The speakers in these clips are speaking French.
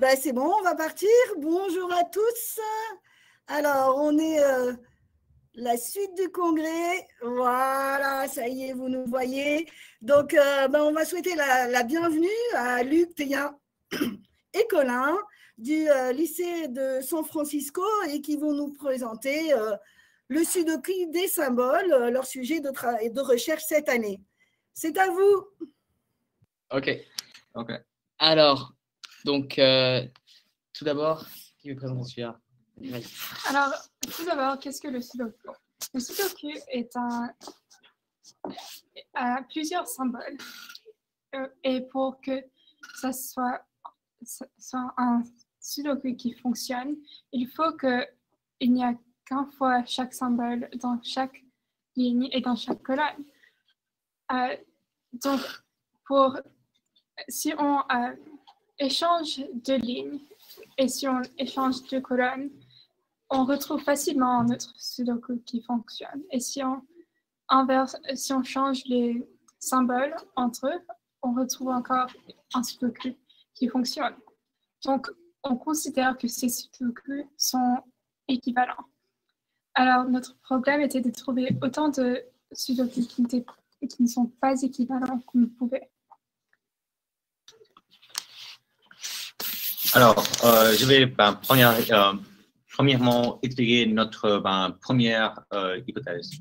ben, c'est bon, on va partir. Bonjour à tous. Alors, on est la suite du congrès. Voilà, ça y est, vous nous voyez. Donc, ben, on va souhaiter la bienvenue à Luc, Théa et Colin du lycée de San Francisco et qui vont nous présenter le Sudoku des symboles, leur sujet de recherche cette année. C'est à vous. Ok. Alors, donc, tout d'abord, qui veut présenter celui-là? Alors, tout d'abord, qu'est-ce que le Sudoku? Le Sudoku a plusieurs symboles. Et pour que ça soit un Sudoku qui fonctionne, il faut qu'il n'y a qu'une fois chaque symbole dans chaque ligne et dans chaque colonne. Donc, si on échange deux lignes et si on échange deux colonnes, on retrouve facilement notre Sudoku qui fonctionne. Et si on change les symboles entre eux, on retrouve encore un Sudoku qui fonctionne. Donc, on considère que ces Sudoku sont équivalents. Alors, notre problème était de trouver autant de Sudoku qui ne sont pas équivalents qu'on pouvait. Alors, je vais premièrement expliquer notre première hypothèse.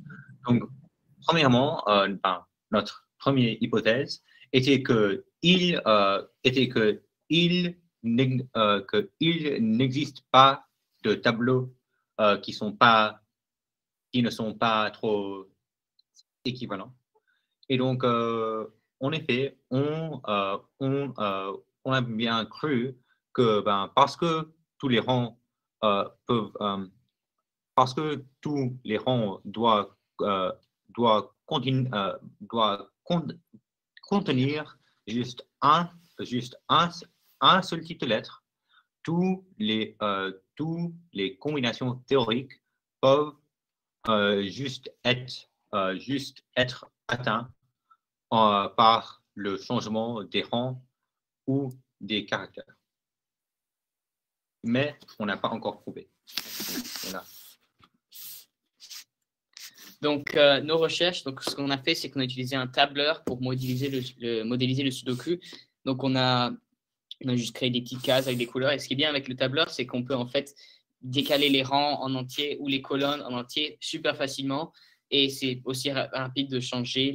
Donc, premièrement, notre première hypothèse était qu'il n'existe pas de tableaux qui ne sont pas trop équivalents. Et donc, en effet, on a bien cru que parce que tous les rangs doivent contenir juste un seul type de lettre, tous les combinations théoriques peuvent juste être atteints par le changement des rangs ou des caractères. Mais on n'a pas encore prouvé. Voilà. Donc, nos recherches, ce qu'on a fait, c'est qu'on a utilisé un tableur pour modéliser le Sudoku. Donc, on a juste créé des petites cases avec des couleurs. Et ce qui est bien avec le tableur, c'est qu'on peut en fait décaler les rangs en entier ou les colonnes en entier super facilement. Et c'est aussi rapide de changer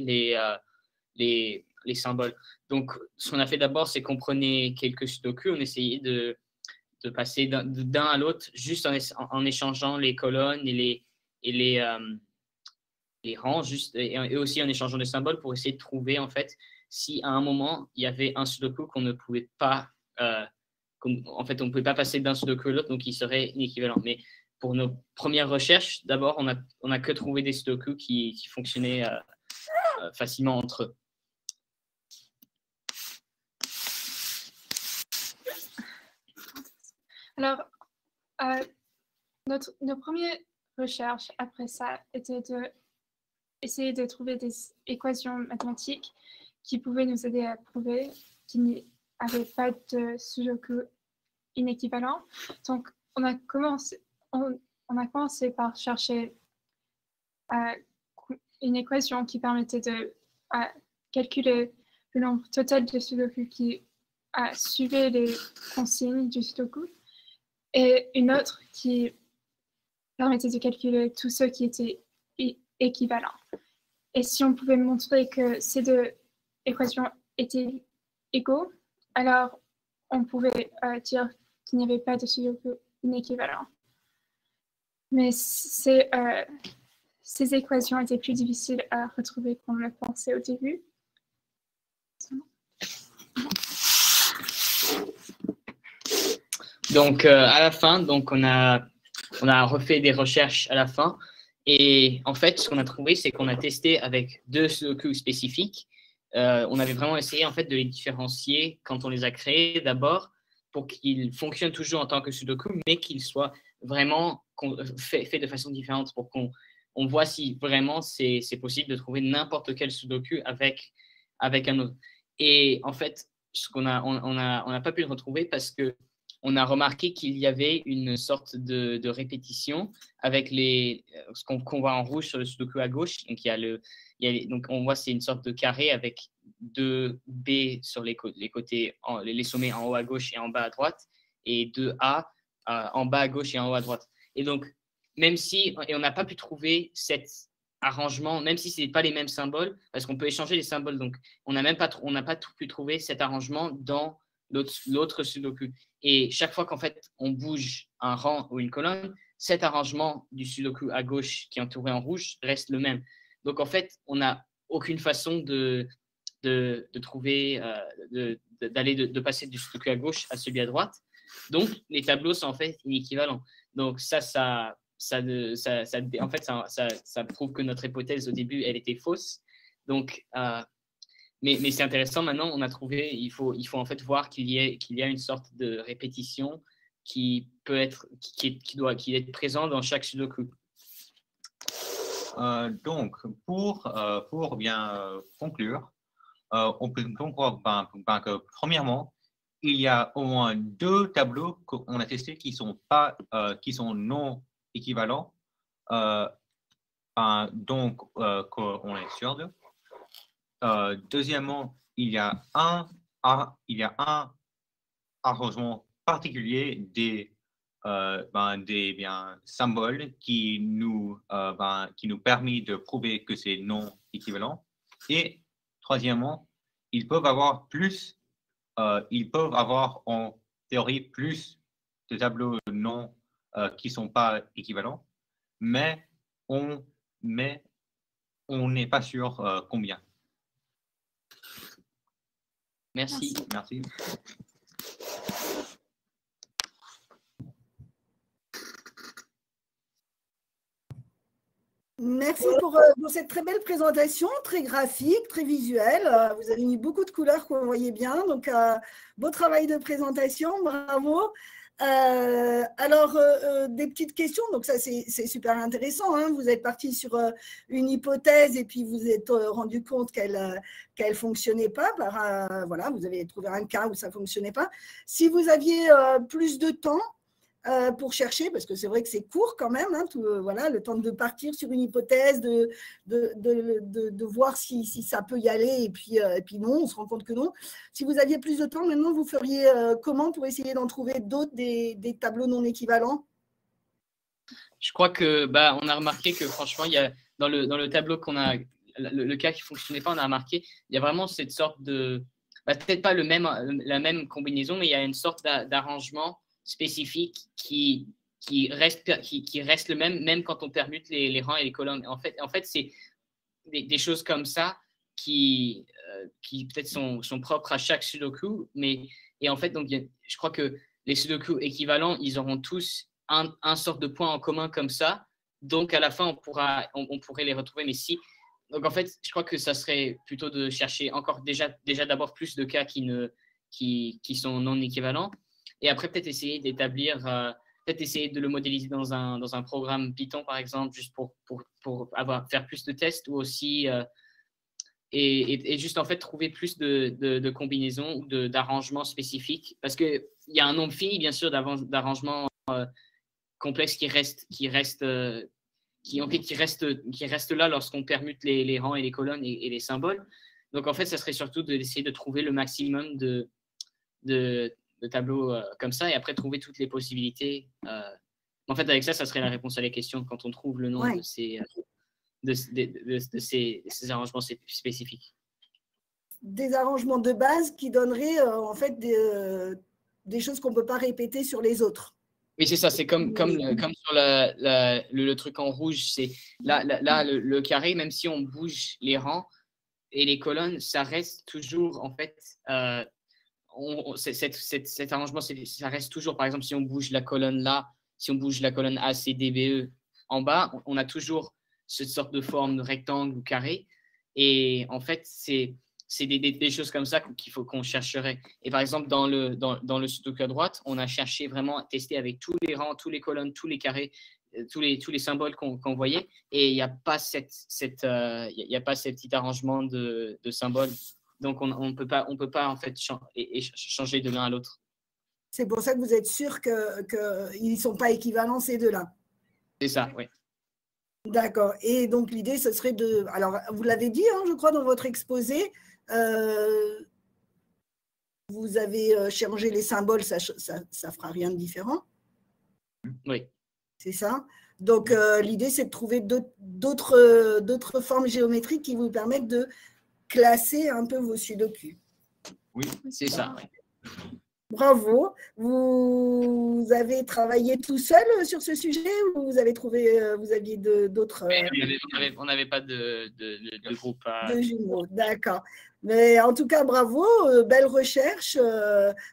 les symboles. Donc, ce qu'on a fait d'abord, c'est qu'on prenait quelques Sudoku, on essayait de passer d'un à l'autre juste en échangeant les colonnes et les rangs, et aussi en échangeant des symboles pour essayer de trouver en fait si à un moment il y avait un Sudoku qu'on ne pouvait pas, on ne pouvait pas passer d'un Sudoku à l'autre, donc il serait inéquivalent. Mais pour nos premières recherches, d'abord, on a que trouvé des Sudoku qui fonctionnaient facilement entre eux. Alors, nos premières recherches après ça étaient d'essayer de trouver des équations mathématiques qui pouvaient nous aider à prouver qu'il n'y avait pas de Sudoku inéquivalent. Donc, on a commencé par chercher une équation qui permettait de calculer le nombre total de Sudoku qui suivait les consignes du Sudoku, et une autre qui permettait de calculer tous ceux qui étaient équivalents. Et si on pouvait montrer que ces deux équations étaient égaux, alors on pouvait dire qu'il n'y avait pas de Sudoku inéquivalent. Mais ces équations étaient plus difficiles à retrouver qu'on le pensait au début. Donc, à la fin, on a refait des recherches à la fin. Et en fait, ce qu'on a trouvé, c'est qu'on a testé avec deux Sudoku spécifiques. On avait vraiment essayé en fait, de les différencier quand on les a créés d'abord pour qu'ils fonctionnent toujours en tant que Sudoku, mais qu'ils soient vraiment faits de façon différente pour qu'on voit si vraiment c'est possible de trouver n'importe quel Sudoku avec un autre. Et en fait, on n'a pas pu le retrouver parce que on a remarqué qu'il y avait une sorte de répétition avec ce qu'on voit en rouge sur le Sudoku à gauche. Donc, donc on voit c'est une sorte de carré avec deux B sur les côtés, les sommets en haut à gauche et en bas à droite, et deux A en bas à gauche et en haut à droite. Et donc, on n'a pas pu trouver cet arrangement, même si ce n'est pas les mêmes symboles, parce qu'on peut échanger les symboles. Donc, on n'a pas pu trouver cet arrangement dans l'autre Sudoku. Et chaque fois qu'en fait, on bouge un rang ou une colonne, cet arrangement du Sudoku à gauche qui est entouré en rouge reste le même. Donc, en fait, on n'a aucune façon de trouver, de passer du Sudoku à gauche à celui à droite. Donc, les tableaux sont en fait inéquivalents. Donc, en fait, ça prouve que notre hypothèse au début, elle était fausse. Donc, mais c'est intéressant maintenant, on a trouvé, il faut en fait voir qu'il y a une sorte de répétition qui doit être présent dans chaque Sudoku. Donc, pour bien conclure, on peut donc voir que premièrement, il y a au moins 2 tableaux qu'on a testés qui sont non équivalents. Donc, qu'on est sûr de. Deuxièmement, il y a un arrangement particulier des symboles qui nous permet de prouver que c'est non équivalent. Et troisièmement, ils peuvent avoir en théorie plus de tableaux non qui ne sont pas équivalents, mais on n'est pas sûr combien. Merci. Merci. Merci pour cette très belle présentation, très graphique, très visuelle. Vous avez mis beaucoup de couleurs qu'on voyait bien. Donc, beau travail de présentation, bravo. Alors, des petites questions. Donc, ça, c'est super intéressant. Hein. Vous êtes parti sur une hypothèse et puis vous vous êtes rendu compte qu'elle ne fonctionnait pas. Voilà, vous avez trouvé un cas où ça ne fonctionnait pas. Si vous aviez plus de temps, pour chercher, parce que c'est vrai que c'est court quand même, hein, voilà, le temps de partir sur une hypothèse, de voir si ça peut y aller, et puis non, on se rend compte que non. Si vous aviez plus de temps, maintenant, vous feriez comment pour essayer d'en trouver d'autres, des tableaux non équivalents? Je crois que on a remarqué que franchement, il y a, dans le tableau qu'on a, le cas qui ne fonctionnait pas, on a remarqué, il y a vraiment cette sorte de, peut-être pas la même combinaison, mais il y a une sorte d'arrangement spécifique qui reste le même quand on permute les rangs et les colonnes. En fait c'est des choses comme ça qui peut-être sont propres à chaque Sudoku, et en fait, donc, je crois que les Sudoku équivalents, ils auront tous un sorte de point en commun comme ça, donc à la fin, on pourrait les retrouver, mais si. Donc en fait, je crois que ça serait plutôt de chercher encore déjà d'abord plus de cas qui sont non équivalents. Et après, peut-être essayer de le modéliser dans un programme Python, par exemple, juste pour faire plus de tests, ou aussi, et juste en fait trouver plus de combinaisons ou d'arrangements spécifiques. Parce qu'il y a un nombre fini, bien sûr, d'arrangements complexes qui restent là lorsqu'on permute les rangs et les colonnes et les symboles. Donc, en fait, ça serait surtout d'essayer de trouver le maximum de tableaux comme ça, et après trouver toutes les possibilités. En fait, avec ça serait la réponse à la question quand on trouve le nom de ces arrangements spécifiques. Des arrangements de base qui donneraient en fait des choses qu'on ne peut pas répéter sur les autres. Oui, c'est ça. C'est comme sur le truc en rouge. C'est là le carré, même si on bouge les rangs et les colonnes, ça reste toujours en fait. Cet arrangement, ça reste toujours, par exemple, si on bouge la colonne là, si on bouge la colonne A, C, D, B, E en bas, on a toujours cette sorte de forme de rectangle ou carré. Et en fait, c'est des choses comme ça qu'on chercherait. Et par exemple, dans le Sudoku à droite, on a cherché vraiment à tester avec tous les rangs, tous les colonnes, tous les carrés, tous les symboles qu'on voyait. Et il n'y a pas cet petit arrangement de symboles. Donc, on peut pas en fait changer de l'un à l'autre. C'est pour ça que vous êtes sûr qu'ils ne sont pas équivalents, ces deux-là. C'est ça, oui. D'accord. Et donc, l'idée, ce serait de… Alors, vous l'avez dit, hein, je crois, dans votre exposé, vous avez changé les symboles, ça ne fera rien de différent. Oui. C'est ça. Donc, l'idée, c'est de trouver d'autres formes géométriques qui vous permettent de classer un peu vos sudoku. Oui, c'est ça. Oui. Bravo. Vous avez travaillé tout seul sur ce sujet ou vous avez trouvé, vous aviez d'autres… On n'avait pas de groupe. De jumeaux, d'accord. Mais en tout cas, bravo, belle recherche.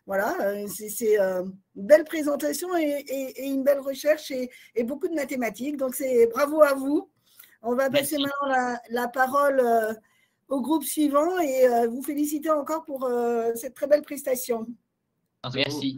Voilà, c'est une belle présentation et une belle recherche et beaucoup de mathématiques. Donc, c'est bravo à vous. On va passer maintenant la parole au groupe suivant et vous féliciter encore pour cette très belle prestation. Merci.